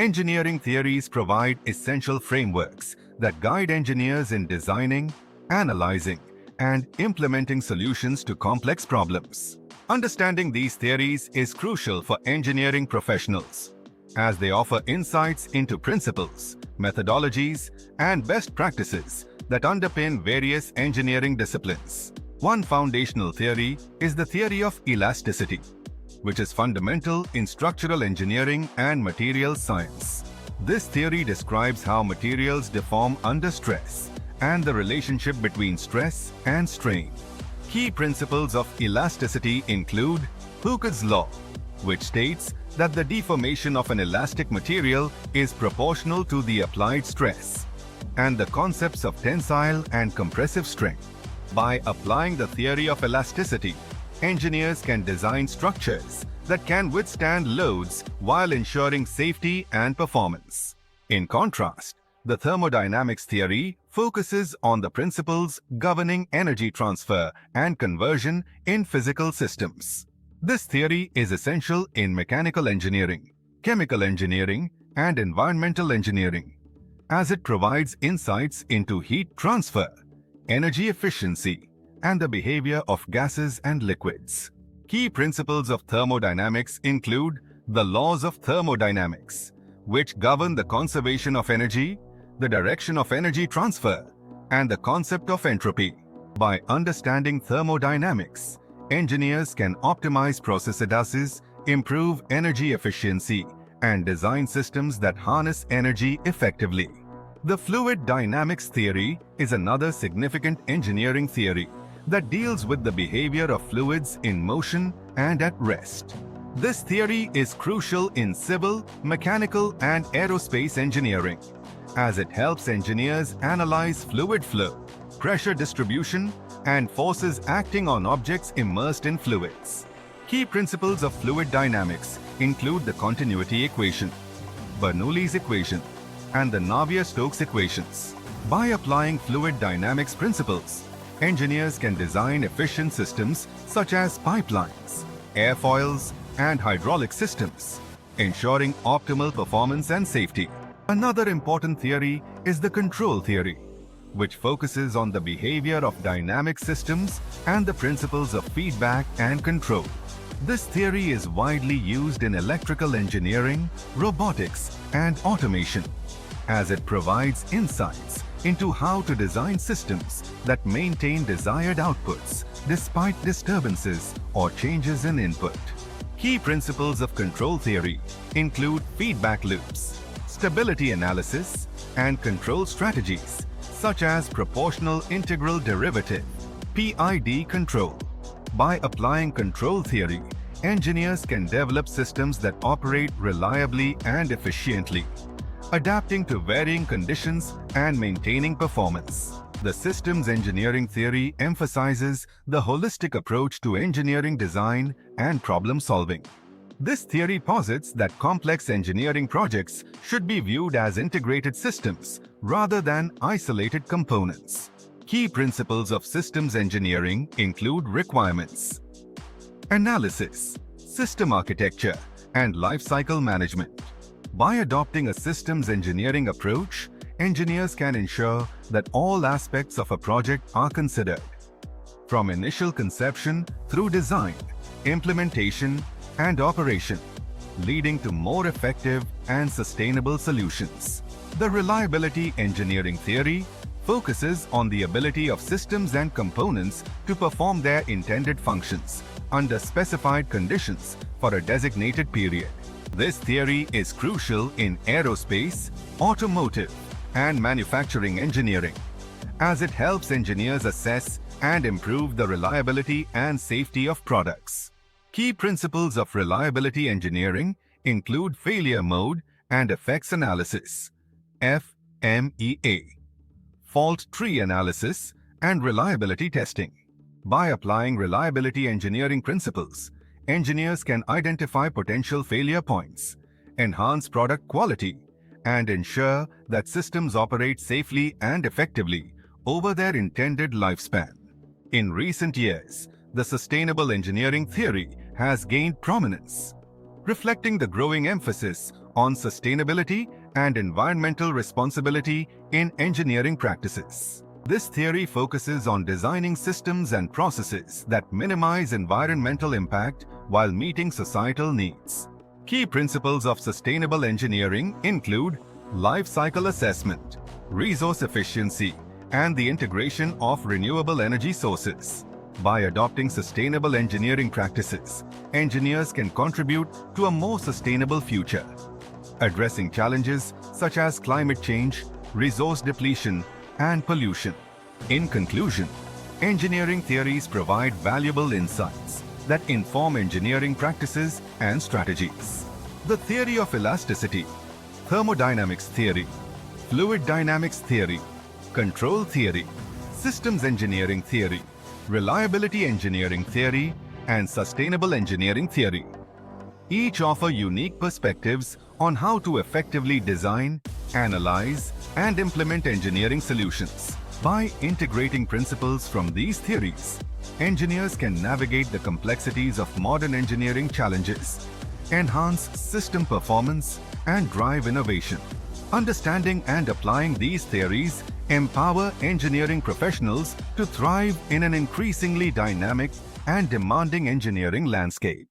Engineering theories provide essential frameworks that guide engineers in designing, analyzing, and implementing solutions to complex problems. Understanding these theories is crucial for engineering professionals, as they offer insights into principles, methodologies, and best practices that underpin various engineering disciplines. One foundational theory is the theory of elasticity, which is fundamental in structural engineering and materials science. This theory describes how materials deform under stress and the relationship between stress and strain. Key principles of elasticity include Hooke's law, which states that the deformation of an elastic material is proportional to the applied stress, and the concepts of tensile and compressive strength. By applying the theory of elasticity, engineers can design structures that can withstand loads while ensuring safety and performance. In contrast, the thermodynamics theory focuses on the principles governing energy transfer and conversion in physical systems. This theory is essential in mechanical engineering, chemical engineering, and environmental engineering, as it provides insights into heat transfer, energy efficiency, and the behavior of gases and liquids. Key principles of thermodynamics include the laws of thermodynamics, which govern the conservation of energy, the direction of energy transfer, and the concept of entropy. By understanding thermodynamics, engineers can optimize processes, improve energy efficiency, and design systems that harness energy effectively. The fluid dynamics theory is another significant engineering theory that deals with the behavior of fluids in motion and at rest. This theory is crucial in civil, mechanical, and aerospace engineering, as it helps engineers analyze fluid flow, pressure distribution, and forces acting on objects immersed in fluids. Key principles of fluid dynamics include the continuity equation, Bernoulli's equation, and the Navier-Stokes equations. By applying fluid dynamics principles, engineers can design efficient systems such as pipelines, airfoils, and hydraulic systems, ensuring optimal performance and safety. Another important theory is the control theory, which focuses on the behavior of dynamic systems and the principles of feedback and control. This theory is widely used in electrical engineering, robotics, and automation, as it provides insights into how to design systems that maintain desired outputs despite disturbances or changes in input. Key principles of control theory include feedback loops, stability analysis, and control strategies, such as proportional integral derivative (PID) control. By applying control theory, engineers can develop systems that operate reliably and efficiently, adapting to varying conditions and maintaining performance. The systems engineering theory emphasizes the holistic approach to engineering design and problem solving. This theory posits that complex engineering projects should be viewed as integrated systems rather than isolated components. Key principles of systems engineering include requirements, analysis, system architecture, and lifecycle management. By adopting a systems engineering approach, engineers can ensure that all aspects of a project are considered, from initial conception through design, implementation, and operation, leading to more effective and sustainable solutions. The reliability engineering theory focuses on the ability of systems and components to perform their intended functions under specified conditions for a designated period. This theory is crucial in aerospace, automotive, and manufacturing engineering, as it helps engineers assess and improve the reliability and safety of products. Key principles of reliability engineering include failure mode and effects analysis, FMEA, fault tree analysis, and reliability testing. By applying reliability engineering principles, engineers can identify potential failure points, enhance product quality, and ensure that systems operate safely and effectively over their intended lifespan. In recent years, the sustainable engineering theory has gained prominence, reflecting the growing emphasis on sustainability and environmental responsibility in engineering practices. This theory focuses on designing systems and processes that minimize environmental impact while meeting societal needs. Key principles of sustainable engineering include life cycle assessment, resource efficiency, and the integration of renewable energy sources. By adopting sustainable engineering practices, engineers can contribute to a more sustainable future, addressing challenges such as climate change, resource depletion, and pollution. In conclusion, engineering theories provide valuable insights that inform engineering practices and strategies. The theory of elasticity, thermodynamics theory, fluid dynamics theory, control theory, systems engineering theory, reliability engineering theory, and sustainable engineering theory each offer unique perspectives on how to effectively design, analyze, and implement engineering solutions. By integrating principles from these theories, engineers can navigate the complexities of modern engineering challenges, enhance system performance, and drive innovation. Understanding and applying these theories empower engineering professionals to thrive in an increasingly dynamic and demanding engineering landscape.